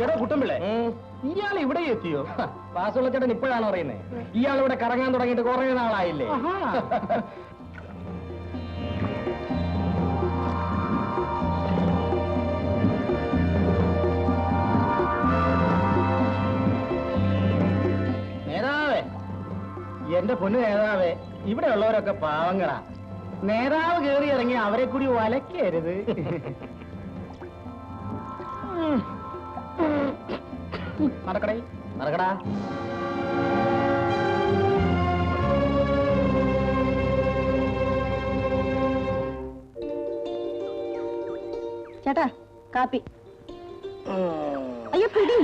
ചേട്ടാ കുട്ടമ്പിള്ളേ, ഇയാൾ ഇവിടെ എത്തിയോ? വാസുള്ള ചേട്ടൻ ഇപ്പോഴാണ് പറയുന്നത്. ഇയാൾ ഇവിടെ കറങ്ങാൻ തുടങ്ങിയിട്ട് കുറേ നാളായില്ലേ? നേതാവേ, എന്റെ പൊന്നു നേതാവേ, ഇവിടെ ഉള്ളവരൊക്കെ പാവങ്ങളാ. നേതാവ് കയറി ഇറങ്ങി അവരെ കൂടി വലക്കരുത്. നടക്കടേ, നടക്കടാ. ചേട്ടാ കാപ്പി. അയ്യോ പിടി.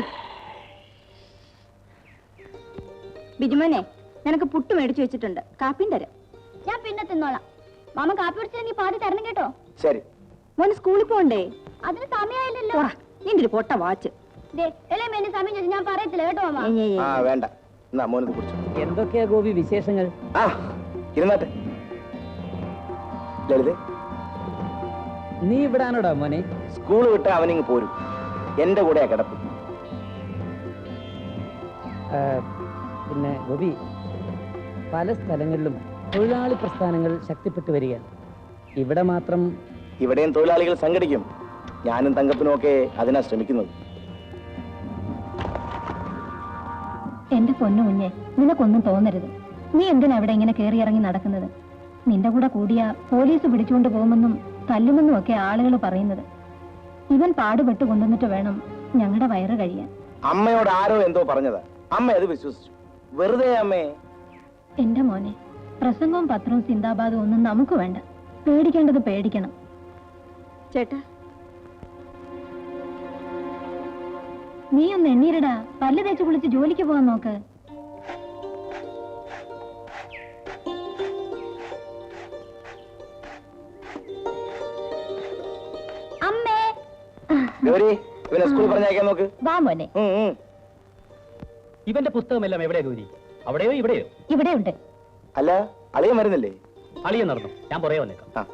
ബിജുമോനെ, നിനക്ക് പുട്ട് മേടിച്ചു വെച്ചിട്ടുണ്ട്, കാപ്പിയും തരാം. ഞാൻ പിന്നെ തിന്നോളാം. മാമ കാപ്പി കുടിച്ചില്ലെങ്കിൽ പാതി തരണം കേട്ടോ. ശരി. മോന് സ്കൂളിൽ പോണ്ടേ? അതിന് സമയമായില്ലല്ലോ. നിന്റെ ഒരു പൊട്ട വാച്ച്. സമയം ചോദിച്ചു ഞാൻ പറയത്തില്ല കേട്ടോ മാമ. വേണ്ട, മോനത് കുടിച്ചു. എന്തൊക്കെയാ ഗോപി വിശേഷങ്ങൾ? ഇരുന്നാട്ടെ. ലളിതേ, നീ ഇവിടാണോടാ മോനെ? സ്കൂൾ വിട്ട് അവനിങ് പോരും. എന്റെ കൂടെയാ കിടപ്പ്. പിന്നെ ഗോപി, പല സ്ഥലങ്ങളിലും തൊഴിലാളി പ്രസ്ഥാനങ്ങൾ ശക്തിപ്പെട്ടു വരികയാണ്. ഇവിടെ മാത്രം? ഇവിടെയും തൊഴിലാളികൾ സംഘടിക്കും. ഞാനും തങ്കപ്പനും ഒക്കെ അതിനാ ശ്രമിക്കുന്നത്. എന്റെ പൊന്നു കുഞ്ഞെ, നിനക്കൊന്നും തോന്നരുത്. നീ എന്തിനാ അവിടെ ഇങ്ങനെ കയറിയിറങ്ങി നടക്കുന്നത്? നിന്റെ കൂടെ കൂടിയ പോലീസ് പിടിച്ചുകൊണ്ട് പോകുമെന്നും തല്ലുമെന്നും ഒക്കെ ആളുകൾ പറയുന്നത്. ഇവൻ പാടുപെട്ട് കൊണ്ടുവന്നിട്ട് വേണം ഞങ്ങളുടെ വയറ് കഴിയാൻ. അമ്മയോട് ആരോ എന്തോ പറഞ്ഞതാ, അമ്മ അത് വിശ്വസിച്ചു. വെറുതെ അമ്മേ. എന്റെ മോനെ, പ്രസംഗവും പത്രവും സിന്ദാബാദും ഒന്നും നമുക്ക് വേണ്ട. പേടിക്കേണ്ടത് പേടിക്കണം. ചേട്ടാ, നീ ഒന്ന് എണ്ണീരടാ. പല്ല് തേച്ച് കുളിച്ച് ജോലിക്ക് പോകാൻ നോക്ക്. അമ്മേ, ഇവനെ സ്കൂളിൽ പറഞ്ഞയക്കാൻ നോക്ക്. വാ മോനെ. ഇവന്റെ പുസ്തകമെല്ലാം എവിടെയാ ഗൗരി? അവിടെയോ ഇവിടെയോ? ഇവിടെയുണ്ട്. അല്ല, അളിയൻ വരുന്നില്ലേ? അളിയൻ നടന്നു, ഞാൻ പുറകെ വന്നേക്കാം.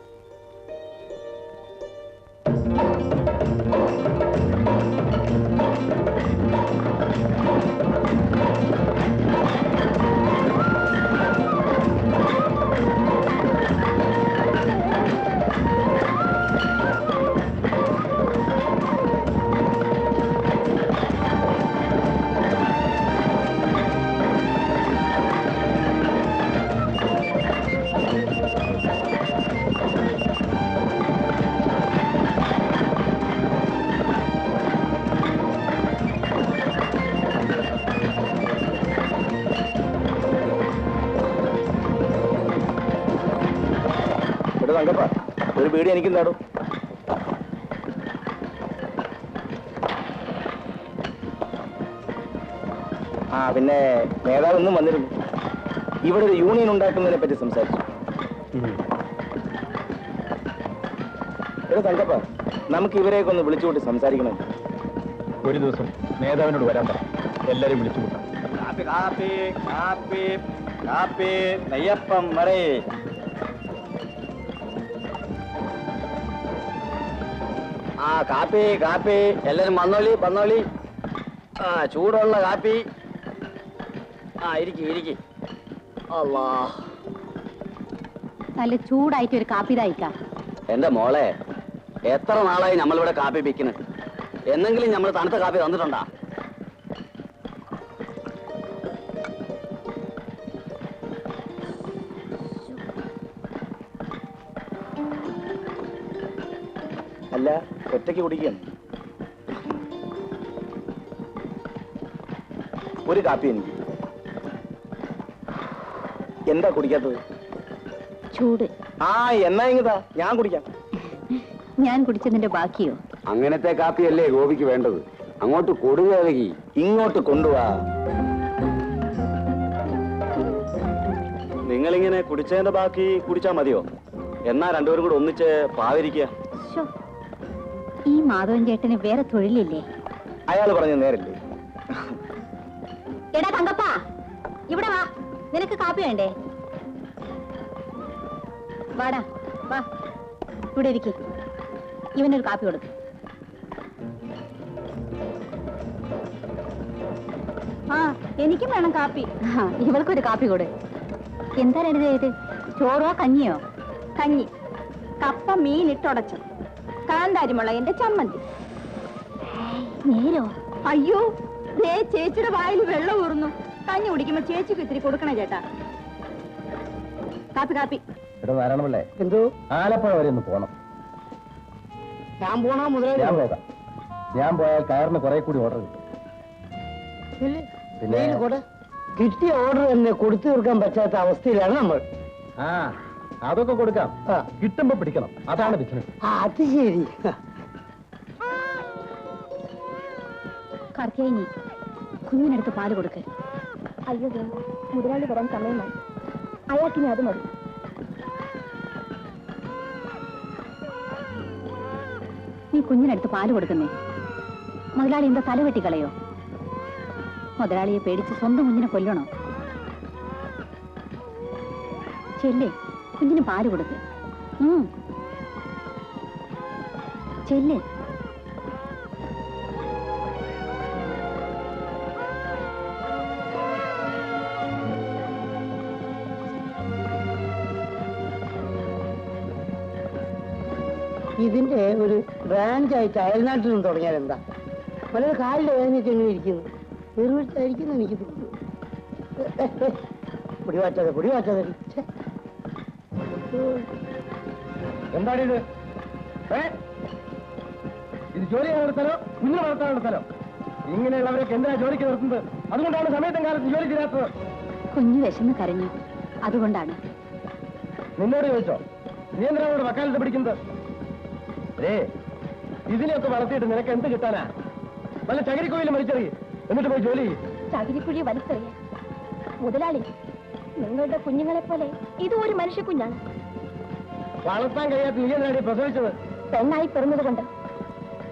ഒരു വീട് എനിക്കും നേടും. പിന്നെ നേതാവ് ഒന്നും വന്നിരുന്നു. ഇവിടെ ഒരു യൂണിയൻ ഉണ്ടാക്കുന്നതിനെ പറ്റി സംസാരിച്ചു. തങ്കപ്പ, നമുക്ക് ഇവരെയൊക്കെ ഒന്ന് വിളിച്ചുകൂട്ടി സംസാരിക്കണം. ഒരു ദിവസം നേതാവിനോട് വരാൻ പറ, എല്ലാരും വിളിച്ചുകൂട്ടാം. കാപ്പി കാപ്പി കാപ്പി കാപ്പി നെയ്യപ്പം മറേ. കാപ്പി കാപ്പി എല്ലാരും വന്നോളി വന്നോളി. ചൂടുള്ള കാപ്പി. ഇരിക്കും ഇരിക്കും. അല്ലാ, നല്ല ചൂടായിട്ട് ഒരു കാപ്പി തയ്ക്കാം. എന്റെ മോളെ, എത്ര നാളായി നമ്മളിവിടെ കാപ്പി പിക്കുന്നത്? എന്നെങ്കിലും നമ്മൾ തണുത്ത കാപ്പി തന്നിട്ടുണ്ടാ? അല്ല, ഒറ്റയ്ക്ക് കുടിക്കാൻ ഒരു കാപ്പി എനിക്ക്. എന്താ കുടിക്കാത്തത്? ചൂട്. എന്നാ ഇങ്ങതാ, ഞാൻ കുടിക്കാം. ഞാൻ കുടിച്ചതിന്റെ ബാക്കിയോ? അങ്ങനത്തെ കാപ്പിയല്ലേ ഗോപിക്ക് വേണ്ടത്. അങ്ങോട്ട് കൊടുകി, ഇങ്ങോട്ട് കൊണ്ടുപോവാ. നിങ്ങളിങ്ങനെ കുടിച്ചതിന്റെ ബാക്കി കുടിച്ചാ മതിയോ? എന്നാ രണ്ടുപേരും കൂടെ ഒന്നിച്ച് പാവിരിക്കുക. ഈ മാധവൻ ചേട്ടന് വേറെ തൊഴിലില്ലേ? അയാൾ പറഞ്ഞ നേരല്ലേ? എടാ തങ്കപ്പ, ഇവിടെ വാ. നിനക്ക് കാപ്പി വേണ്ടേ? വാടാ വാ, ഇവിടെ ഇരിക്കും. ഇവനൊരു കാപ്പി കൊടുക്കും. എനിക്കും വേണം കാപ്പി. ഇവൾക്കൊരു കാപ്പി കൊടു. എന്താ ലളിത ഇത്? ചോറോ കഞ്ഞിയോ? കഞ്ഞി. കപ്പ മീൻ ഇട്ടുടച്ചു, കാന്താരിമുളകിന്റെ ചമ്മന്തി. നേരോ? അയ്യോ, ദേ ചേച്ചിയുടെ വായിൽ വെള്ളം ഊറുന്നു. കഞ്ഞി കുടിക്കുമ്പോ ചേച്ചിക്ക് ഇത്തിരി കൊടുക്കണേ ചേട്ടാ. കാപ്പി കാപ്പി. നാരായണപിള്ളേ, എന്തോ ആലപ്പുഴ വരെ ഒന്ന് പോണം. ഞാൻ പോണോ മുതലാളി? ഞാൻ പോകാം. ഞാൻ പോയാൽ കയറിന് കുറെ കൂടി ഓർഡർ കിട്ടും. പിന്നെ കിട്ടിയ ഓർഡർ തന്നെ കൊടുത്തു തീർക്കാൻ പറ്റാത്ത അവസ്ഥയിലാണ് നമ്മൾ. ആ, അതൊക്കെ കൊടുക്കാം. കിട്ടുമ്പോ പിടിക്കണം, അതാണ് ബിസിനസ്. അത് ശരി. കാർത്തിയായിനി, കുഞ്ഞിനടുത്ത് പാല് കൊടുക്ക്. അയ്യോ, മുതലാളി വരാൻ സമയമായി. അയാൾക്കിനി അത് മതി. നീ കുഞ്ഞിനടുത്ത് പാല് കൊടുക്കുന്നേ. മുതലാളി എന്താ തല വെട്ടിക്കളയോ? മുതലാളിയെ പേടിച്ച് സ്വന്തം കുഞ്ഞിനെ കൊല്ലണോ? ചെല്ലേ, കുഞ്ഞിന് പാല് കൊടുക്ക്. ചെല്ലേ. ഇതിന്റെ ഒരു ബ്രാഞ്ചായിട്ട് അയൽനാട്ടിൽ നിന്ന് തുടങ്ങിയാൽ എന്താ? വളരെ കാലിന്റെ വേദനയൊക്കെ എങ്ങനെ ഇരിക്കുന്നു? നിർവിട്ടായിരിക്കുന്നു എനിക്ക് തോന്നുന്നു. പൊടിവാറ്റാതെ എന്താണിത്? ഇത് ജോലി ചെയ്യാനുള്ള സ്ഥലം, കുഞ്ഞിനെ വളർത്താനുള്ള സ്ഥലം. ഇങ്ങനെയുള്ളവരൊക്കെ എന്തിനാ ജോലിക്ക് നിർത്തുന്നത്? അതുകൊണ്ടാണ് സമയത്തും കാലത്ത് ജോലി ചെയ്യാത്തത്. കുഞ്ഞു വിശന്ന് കരഞ്ഞു, അതുകൊണ്ടാണ്. നിന്നോട് ചോദിച്ചോ? നീ എന്തിനാ ഇവിടെ വക്കാലത്ത് പിടിക്കുന്നത്? ഇതിനെയൊക്കെ വളർത്തിയിട്ട് നിനക്ക് എന്ത് കിട്ടാനാ? വല്ല ചകിരിക്കുഴിയിൽ മരിച്ചെറിയ, എന്നിട്ട് പോയി ജോലി ചെയ്യും. ചകിരിക്കുഴി വലിച്ചെറിയ മുതലാളി, നിങ്ങളുടെ കുഞ്ഞുങ്ങളെ പോലെ ഇതും ഒരു മനുഷ്യ കുഞ്ഞാണ്. വളർത്താൻ കഴിയാത്ത നീ എന്തിനാണ് പ്രസവിച്ചത്? പെണ്ണായി പിറന്നതുകൊണ്ട്.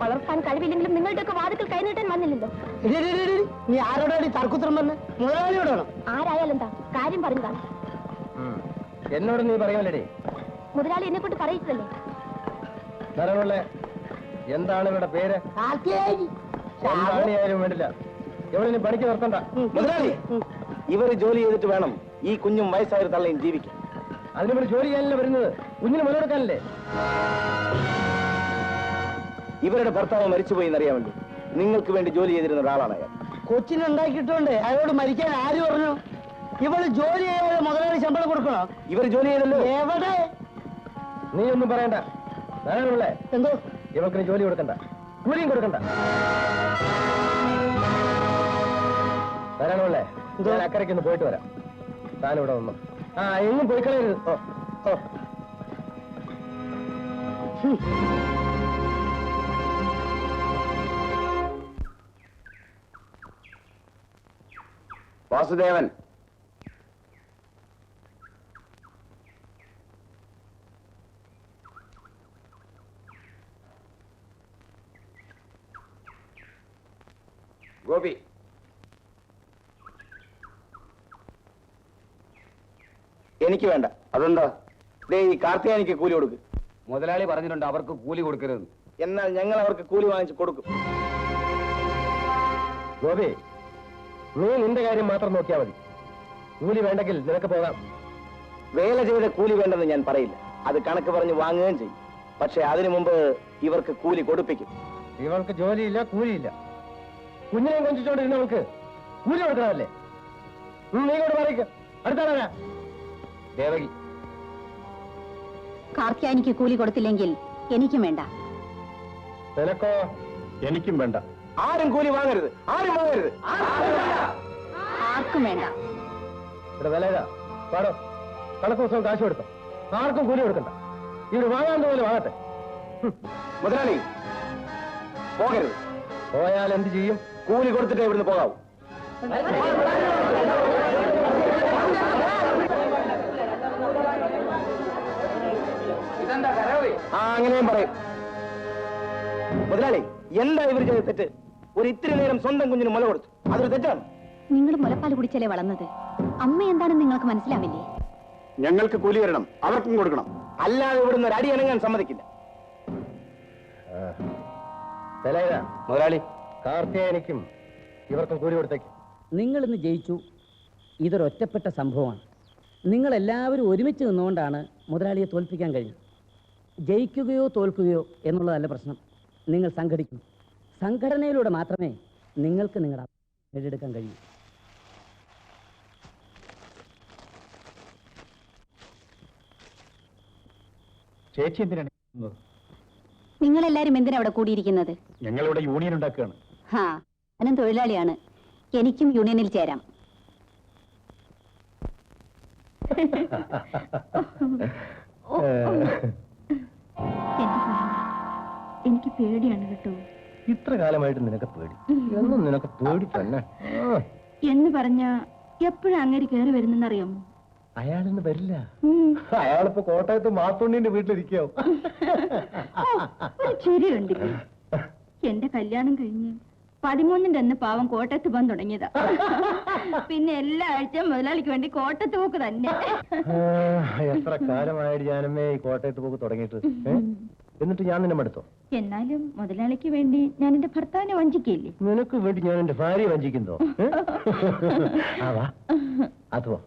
വളർത്താൻ കഴിവില്ലെങ്കിലും നിങ്ങളുടെയൊക്കെ വാതിക്കൽ കൈനീട്ടാൻ വന്നില്ലല്ലോ. നീ ആരോടാണ് തർക്കുത്തരം പറഞ്ഞ? മുതലാളിയോടാണോ? ആരായാലും എന്താ, കാര്യം പറഞ്ഞതാണ്. എന്നോട് നീ പറയാമല്ലേ? മുതലാളി എന്നെ കൊണ്ട് പറയിച്ചതല്ലേ. ധാരാളമുള്ള എന്താണ് ഇവരുടെ പേര്? എന്താണെയാലും വേണ്ടില്ല, എവിടെ പണിക്ക് നിർത്തണ്ട. മുതലാളി, ഇവര് ജോലി ചെയ്തിട്ട് വേണം ഈ കുഞ്ഞും വയസ്സായ തള്ളയും ജീവിക്കാൻ. അതിനിവർ ജോലി ചെയ്യാനല്ലേ വരുന്നത്, കുഞ്ഞിന് മുതലെടുക്കാനല്ലേ? ഇവരുടെ ഭർത്താവ് മരിച്ചുപോയി എന്നറിയാമല്ലോ. നിങ്ങൾക്ക് വേണ്ടി ജോലി ചെയ്തിരുന്ന ഒരാളാണ് അയാൾ. കൊച്ചിനുണ്ടാക്കിയിട്ടുണ്ട്, അയാളോട് മരിക്കാൻ ആര് പറഞ്ഞു? ഇവള് ജോലി ചെയ്യാതെ മുതലാളി ശമ്പളം കൊടുക്കണോ? ഇവർ ജോലി ചെയ്തല്ലോ. എവിടെ? നീ ഒന്നും പറയണ്ട. ധാരാളമുള്ള എന്തോ ഇവർക്ക് ജോലി കൊടുക്കണ്ട, കൂലിയും കൊടുക്കണ്ട. ധാരാളമുള്ള ഞാൻ അക്കരയ്ക്ക് ഒന്ന് പോയിട്ട് വരാം. താൻ ഇവിടെ വന്നു. എങ്ങും പോയി കളയരുത്. വാസുദേവൻ, ഗോപി, എനിക്ക് വേണ്ട. അതെന്താ? ഈ കാർത്തിയാനിക്ക് കൂലി കൊടുക്ക്. മുതലാളി പറഞ്ഞിട്ടുണ്ട് അവർക്ക് കൂലി കൊടുക്കരുത്. എന്നാൽ ഞങ്ങൾ അവർക്ക് കൂലി വാങ്ങിച്ച് കൊടുക്കും. ഗോപി, നീ നിന്റെ കാര്യം മാത്രം നോക്കിയാൽ മതി. കൂലി വേണ്ടെങ്കിൽ നിനക്ക് പോകാം. വേല ചെയ്ത കൂലി വേണ്ടെന്ന് ഞാൻ പറയില്ല. അത് കണക്ക് പറഞ്ഞ് വാങ്ങുകയും ചെയ്യും. പക്ഷെ അതിനു മുമ്പ് ഇവർക്ക് കൂലി കൊടുപ്പിക്കും. ഇവൾക്ക് ജോലിയില്ല, കൂലിയില്ല. കുഞ്ഞിനെ കൊഞ്ചിച്ചോണ്ടിരുന്നവൾക്ക് കൂലി കൊടുക്കണമല്ലേ? നീ കൂടെ പറയിക്ക. അടുത്താളാ ദേവകി. കാർത്തിയാനിക്ക് കൂലി കൊടുത്തില്ലെങ്കിൽ എനിക്കും വേണ്ട. നിനക്കോ? എനിക്കും വേണ്ട. ആരും കൂലി വാങ്ങരുത്, ആരും വാങ്ങരുത്. ആർക്കും വേണ്ട. ഇവിടെ വില ഏതാ? പാടോ, കണക്ക് ദിവസവും കാശ് കൊടുത്തോ. ആർക്കും കൂലി കൊടുക്കണ്ട. ഇവര് വാങ്ങാൻ പോലെ വാങ്ങട്ടെ. മുതലാളി, പോകരുത്. പോയാൽ എന്ത് ചെയ്യും? കൂലി കൊടുത്തിട്ടേ ഇവിടുന്ന് പോകാവൂ. അങ്ങനെയും പറയും. മുതലാളി, എന്താ ഇവർ ചെയ്ത തെറ്റ്? ഒരു ഇത്തിരി നേരം സ്വന്തം കുഞ്ഞിന് മുല കൊടുത്തു, അതൊരു തെറ്റാണ്. നിങ്ങൾ മുലപ്പാൽ കുടിച്ചല്ലേ വളർന്നത്. അമ്മ എന്താണെന്ന് നിങ്ങൾക്ക് മനസ്സിലാവില്ലേ? ഞങ്ങൾക്ക് കൂലി വരണം, അവർക്കും കൊടുക്കണം. അല്ലാതെ ഇവിടുന്ന് ഒരു അടി അനങ്ങാൻ സമ്മതിക്കില്ല. വില ഏതാ? മുതലാളി, കാർത്തിയാനിക്കും ഇവർക്കും കൂലി കൊടുത്തേക്ക്. നിങ്ങളിന്ന് ജയിച്ചു. ഇതൊരൊറ്റപ്പെട്ട സംഭവമാണ്. നിങ്ങളെല്ലാവരും ഒരുമിച്ച് നിന്നുകൊണ്ടാണ് മുതലാളിയെ തോൽപ്പിക്കാൻ കഴിഞ്ഞത്. ജയിക്കുകയോ തോൽക്കുകയോ എന്നുള്ളതല്ല പ്രശ്നം. നിങ്ങൾ സംഘടിക്കണം. സംഘടനയിലൂടെ മാത്രമേ നിങ്ങൾക്ക് നിങ്ങളുടെ നേടിയെടുക്കാൻ കഴിയൂ. ചേച്ചി എന്തിനാണ്? നിങ്ങളെല്ലാരും എന്തിനാ അവിടെ കൂടിയിരിക്കുന്നത്? ഞങ്ങളിവിടെ യൂണിയൻ ഉണ്ടാക്കുകയാണ്. ഹാ, ഞാനും തൊഴിലാളിയാണ്. എനിക്കും യൂണിയനിൽ ചേരാം. എനിക്ക് പേടിയാണ് കേട്ടോ. ഇത്ര കാലമായിട്ട് നിനക്ക് പേടി? എന്നും നിനക്ക് പേടി തന്നെ എന്ന് പറഞ്ഞ എപ്പോഴും അങ്ങനെ കയറി വരുന്നെന്നറിയാമോ? അയാളിന്ന് വരില്ല. അയാളിപ്പോ കോട്ടയത്ത് മാത്തുണ്ണിന്റെ വീട്ടിലിരിക്കാവും. ശരിയുണ്ട്. എന്റെ കല്യാണം കഴിഞ്ഞ് 13-ന്റെ അന്ന് പാവം കോട്ടയത്ത് പോകാൻ തുടങ്ങിയതാ. പിന്നെ എല്ലാ ആഴ്ചയും മുതലാളിക്ക് വേണ്ടി കോട്ടയത്ത് പോക്ക് തന്നെ. എത്ര കാലമായിട്ട് ഞാനമ്മേ ഈ കോട്ടയത്ത് പോക്ക് തുടങ്ങിയിട്ട്. എന്നിട്ട് ഞാൻ നിന്നെ മടുത്തോ? എന്നാലും മുതലാളിക്ക് വേണ്ടി ഞാൻ എന്റെ ഭർത്താവിനെ വഞ്ചിക്കില്ലേ? നിനക്ക് വേണ്ടി ഞാൻ എന്റെ ഭാര്യയെ വഞ്ചിക്കുന്നോ? അതോ